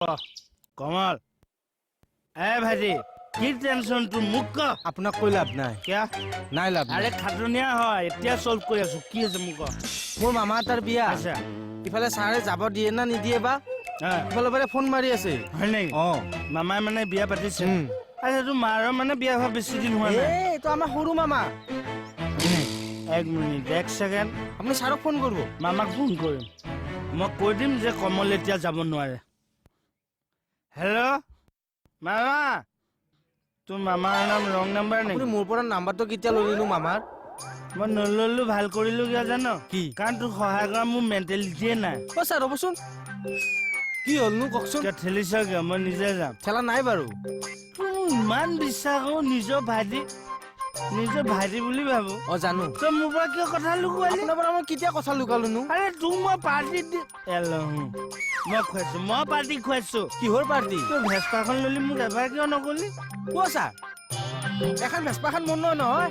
कमल ए भाजी কি টেনশন তু মুক আপোনাক কৈ লাভ নাই কিয়া নাই লাভ আরে খাটনিয়া হয় এতিয়া সলভ কৰি আছো কি আছে মুক মোৰ মামা তাৰ বিয়া আচ্ছা ইফালে ছাৰে যাব দিয়ে না নিদিয়ে বা ইফালে বাৰে ফোন মাৰি আছে হয় নাই মামাই মানে বিয়া পাতিছে আচ্ছা তো মাৰ মানে বিয়া হোৱা বেছি দিন হোৱা নাই এই তো আমাৰ সৰু মামা এক মিনিট এক সেকেন্ড আপুনি ছাৰক ফোন কৰিব মামাক ফোন কৰিম মই কৈ দিম যে কমল এতিয়া যাব নোৱাৰে হেল্ল' মামা তোৰ মামাৰ নাম ৰং নাম্বাৰ নেকি আপুনি মোৰ পৰা নাম্বাৰটো কেতিয়া ললিলো মামাৰ মই নললো ভাল কৰিলো কিয় জানো কি কাৰণ তোৰ সহায় কৰা মোৰ মেণ্টেলিটিয়ে নাই অ ছাৰ ৰ'বচোন কি হ'লনো কওকচোন কিয় ঠেলিছ কিয় মই নিজে যাম খেলা নাই বাৰু ইমান বিশ্বাস কৰো নিজৰ ভাইটি বুলি ভাবো অ জানো তই মোৰ পৰা কিয় কথা লুকুৱালি আপোনাৰ পৰা মই কেতিয়া কথা লুকালোনো আৰে তোক মই পাৰ্টি মই খুৱাইছো মই পাৰ্টি খুৱাইছো কিহৰ পাৰ্টি তই ভেচপাখন ললি মোক এবাৰ কিয় নকলি কোৱা ছাৰ এখন ভেচপাখন মন নহয়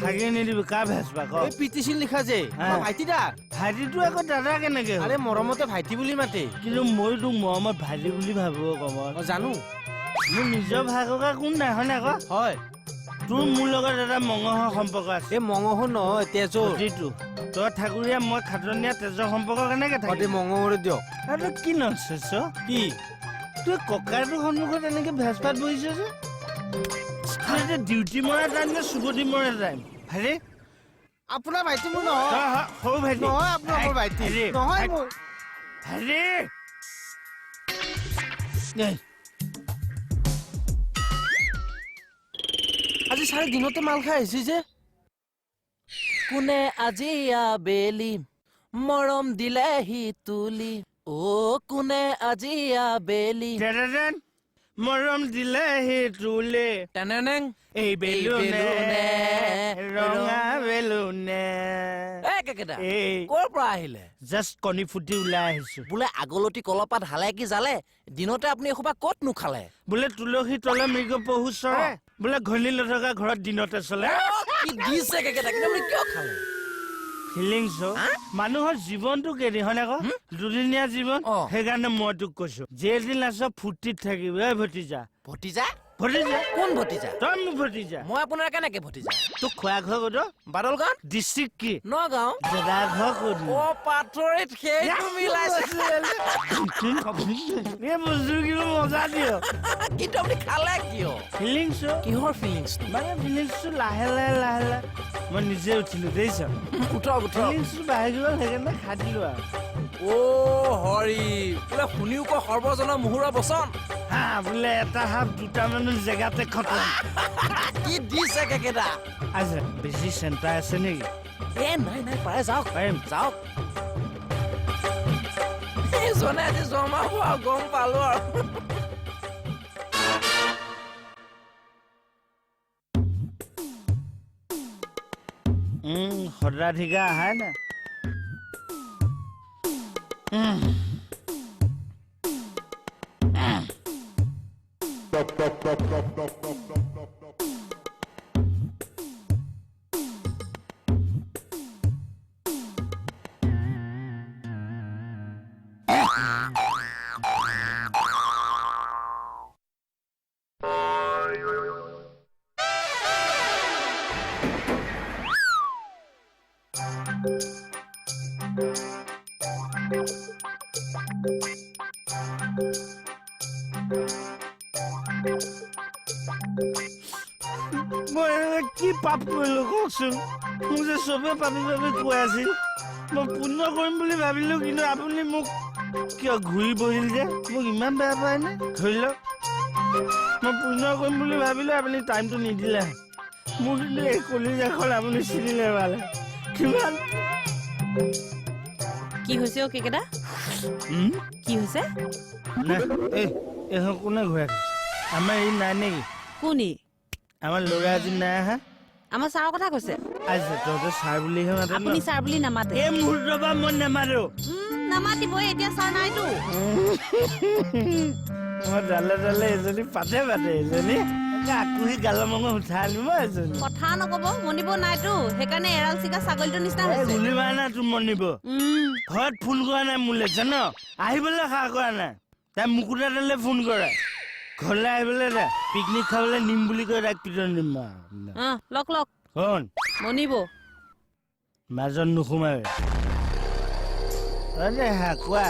ভাগি নিদিবি কাৰ ভেচপা ক এই পিটিছিল লিখা যে ভাইটি দা ভাইটিটো আকৌ দাদা কেনেকে আৰে মৰমতে ভাইটি বুলি মাতে কিন্তু মই তোক মৰমত ভাইটি বুলি ভাবো কমল অ জানো মোৰ নিজৰ ভাই ককা কোন নাই হয় নাই ক হয় তোৰ মোৰ লগত এটা মঙহৰ সম্পৰ্ক আছে এই মঙহৰ নহয় তেজৰ তই ঠাকুৰীয়া মই খাটনীয়া তেজৰ সম্পৰ্ক কেনেকে থাকে মঙহৰে দিয়ক আৰু কি নচেছ কি তই ককাৰটোৰ সন্মুখত এনেকে ভেজপাত বহিছ যে ডিউটি মৰা টাইম নে চুবতি মৰা টাইম ভাইটি আপোনাৰ ভাইটি মোৰ নহয় সৰু ভাইটি নহয় আপোনাৰ মোৰ ভাইটি নহয় মোৰ ভাইটি আজি চাৰে দিনতে মাল খাই আহিছে যে কোনে আজি আবেলি মৰম দিলেহি তুলি অ কোনে আজি আবেলি মৰম দিলেহি তুলি টেনেনেং এই বেলুনে ৰঙা বেলুনে ক'ৰ পৰা আহিলে জাষ্ট কণী ফুটি ওলাই আহিছো বোলে আগলতি কলপাত হালে কি জালে দিনতে আপুনি এসোপা ক'ত নোখালে বোলে তুলসী তলে মৃগ পহু চৰে বোলে ঘনী নথকা ঘৰত দিনতে চলে কি দিছে কেকেটা কিন্তু আপুনি কিয় খালে ফিলিংছ মানুহৰ জীৱনটো কেদি হয় আকৌ দুদিনীয়া জীৱন সেইকাৰণে মই তোক কৈছো যেদিন আছ ফূৰ্তিত থাকিবি ভতিজা ভতিজা ভতিজা কোন ভতিজা তই মোৰ ভতিজা মই আপোনাৰ কেনেকে ভতিজা তোক খোৱা ঘৰ ক'ত বাদলগাঁও ডিষ্ট্ৰিক্ট কি নগাঁও জেগা ঘৰ ক'ত অ পাথৰিত সেইটো মিলাইছে এই বস্তু কিন্তু মজা দিয় কিন্তু আপুনি খালে কিয় ফিলিংছ কিহৰ ফিলিংছ মানে ফিলিংছটো লাহে লাহে মই নিজে উঠিলো দেখিছ ফিলিংছটো বাঢ়ি গ'ল সেইকাৰণে খাই দিলো আৰু অ হৰি বোলে শুনিও ক সৰ্বজনৰ মুহুৰৰ বচন হা বোলে এটা হাফ দুটা মানুহ জেগাতে খতম কি দিছে কেকেটা আচ্ছা বেছি চেণ্টাৰ আছে নেকি এ নাই নাই পাৰে যাওক পাৰিম যাওক জনে আজি জমা হোৱা গম পালো আৰু সদাধিকা আহাই না মই কি পাপ কৰিলো কওকচোন মোক যে চবে পাপি পাপি কৈ আছিল মই পুণ্য কৰিম বুলি ভাবিলো কিন্তু আপুনি মোক কিয় ঘূৰি বহিল যে মোক ইমান বেয়া পায় নে ধৰি লওক মই পুণ্য কৰিম বুলি ভাবিলো আপুনি টাইমটো নিদিলে মোক কিন্তু এই কলিজাখন আপুনি চিনিলে পালে কিমান কি হৈছে অ কেকেটা কি হৈছে কোনে ঘূৰাই আমাৰ এই নাই নেকি কোনি আমাৰ ল'ৰা আজি নাই আহা আমাৰ ছাৰৰ কথা কৈছে আচ্ছা তহঁতে ছাৰ বুলিহে মাতে আপুনি ছাৰ বুলি নামাতে এই মুহূৰ্তৰ পৰা মই নামাতো নামাতিবই এতিয়া ছাৰ নাইতো মই ডালে ডালে এজনী পাতে এজনী কাকুহি গালৰ মঙহ উঠাই আনিব এজনী কথা নকব মনিব নাইতো সেইকাৰণে এৰাল চিকা ছাগলীটো নিচিনা এই হৈছে গুলি মাৰা নাই তোৰ মনিব ঘৰত ফোন কৰা নাই মোলৈ জান আহিবলৈ সাহ কৰা নাই তাই মুকুতালৈ ফোন কৰে ঘৰলৈ আহিবলৈ দে পিকনিক খাবলৈ নিম বুলি কৈ তাক পিটন দিম লক লক শুন মনিব মাজত নোসোমাবি অ' দে হা কোৱা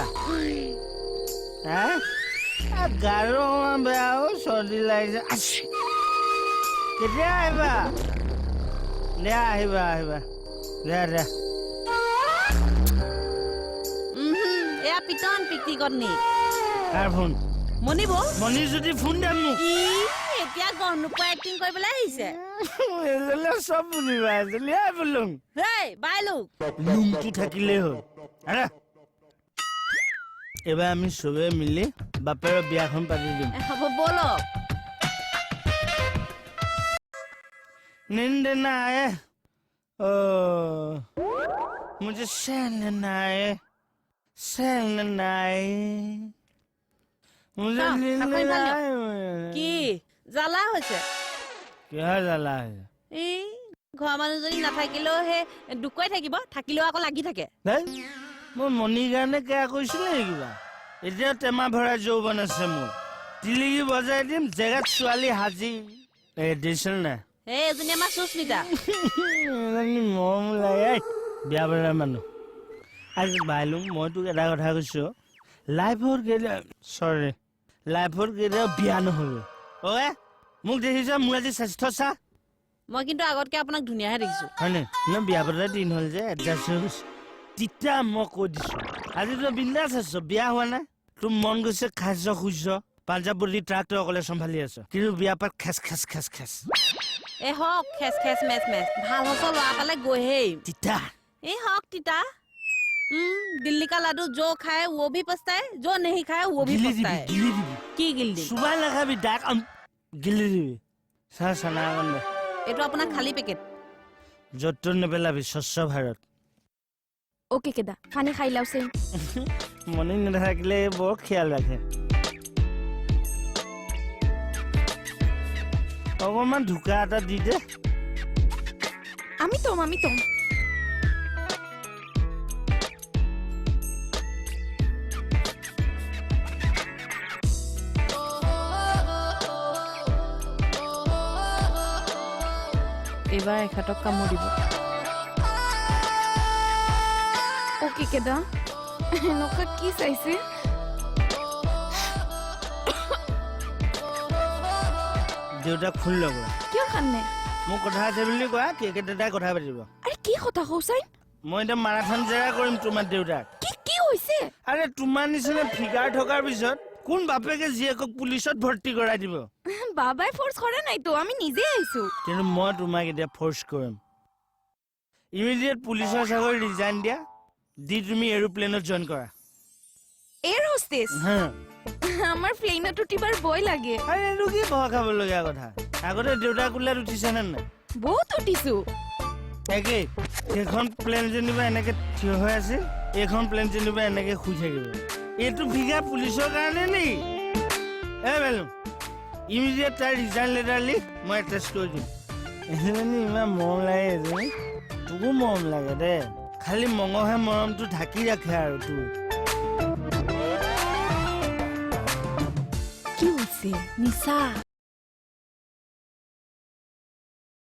হা গাৰো অকণমান বেয়া হ'ল চৰ্দি লাগিছে কেতিয়া আহিবা দে আহিবা দে এয়া পিটন পিকনিকত নি কাৰ ফোন মনিব মণি যদি ফোন দে মোক এতিয়া গম নোপোৱা এক্টিং কৰিবলৈ আহিছে চব বুজিবা এজনী বোলো হেই বাইলোক লুমটো থাকিলেই হ'ল আৰে এবাৰ আমি চবে মিলি বাপেৰৰ বিয়াখন পাতি দিম হ'ব বলক नींद ना आए ओ मुझे चैन ना आए मुझे हाँ, नींद अपन ना इधर आए কি জ্বালা হৈছে क्या जला है এই ঘৰৰ মানুহজনী নাথাকিলেও সেই দুকুৱাই থাকিলেও আকৌ লাগি থাকে মই মণিৰ কাৰণে কেয়া কৈছিলো নে কিবা এতিয়া টেমা ভৰা যৌৱন আছে মোৰ টিলিকি বজাই দিম জেগাত ছোৱালী হাজি দিছিল নাই এই এজনী আমাৰ সুস্মিতা মৰম লাগে বিয়া বৰা মানুহ আজি বাইলো মই তোক এটা কথা কৈছো লাইফত কেতিয়াও বিয়া নহ'লে অ' মোক দেখিছ মোৰ আজি স্বাস্থ্য চা মই কিন্তু আগতকে আপোনাক ধুনীয়াহে দেখিছো হয়নে বিয়া পতা দিন হ'ল যে এডজাষ্ট হৈ গৈছে তিতা মই কৈ দিছো আজি তই বিন্দাছ আছ বিয়া হোৱা নাই তোৰ মন গৈছে খাইছ শুইছ পাঞ্জাৱী ট্ৰাক তই অকলে চম্ভালি আছ কিন্তু বিয়া পাত খেচ এই হওক খেচ মেচ ভাল হচ ল'ৰা পালে গৈহেই তিতা এই হওক তিতা दिल्ली का लाडू जो खाए वो भी पछताए जो नहीं खाए वो भी पछताए गिली दिबি কি গিল্লি সুবা নাখাবি ডাক গিলি দিবি চানা অকণ এইটো আপোনাৰ খালি পেকেট য'ত নেপেলাবি স্বচ্ছ ভাৰত ওকে কেদা পানী খাই লাওছে মনে নাথাকিলে বৰ খেয়াল ৰাখে অকণমান ঢুকা এটা দি দে আমি তোম এবাৰ এখেতক কামোৰ দিব ওকে কেদা এনেকুৱা কি চাইছে দেউতাক ফোন লগা কিয় খান্নে মোক কথা আছে বুলি কোৱা কেইকেইটাই কথা পাতিব আৰে কি কথা কৌচাই মই এতিয়া মাৰাথন জেৰা কৰিম তোমাৰ দেউতাক কি হৈছে আৰে তোমাৰ নিচিনা ফিগাৰ থকাৰ পিছত কোন বাপেকে জীয়েকক পুলিচত ভৰ্তি কৰাই দিব বাবাই ফোর্স করে নাই তো আমি নিজে আইছো কিন্তু মই তোমাক এতিয়া ফোর্স কৰিম ইমিডিয়েট পুলিচৰ চাকৰি ৰিজাইন দিয়া দি তুমি এৰোপ্লেনত জয়েন কৰা এয়াৰ হোস্টেস হা আমাৰ প্লেনত উঠিবাৰ ভয় লাগে আৰে এইটো কি ভয় খাবলগীয়া কথা আগতে দেউতা কোলাত উঠিছে নে নাই বহুত উঠিছো একে সেইখন প্লেন যেনিবা এনেকে থিয় হৈ আছে এইখন প্লেন যেনিবা এনেকে শুই থাকিব এইটো ফিগাৰ পুলিচৰ কাৰণে নেকি বেলুম ইমিডিয়েট তাৰ ৰিজাইন লেটাৰ লিখ মই এটেচ কৰি দিম এজনী ইমান মৰম লাগে এজনী তোকো মৰম লাগে দে খালি মঙহে মৰমটো ঢাকি ৰাখে আৰু তোৰ কি হৈছে নিচা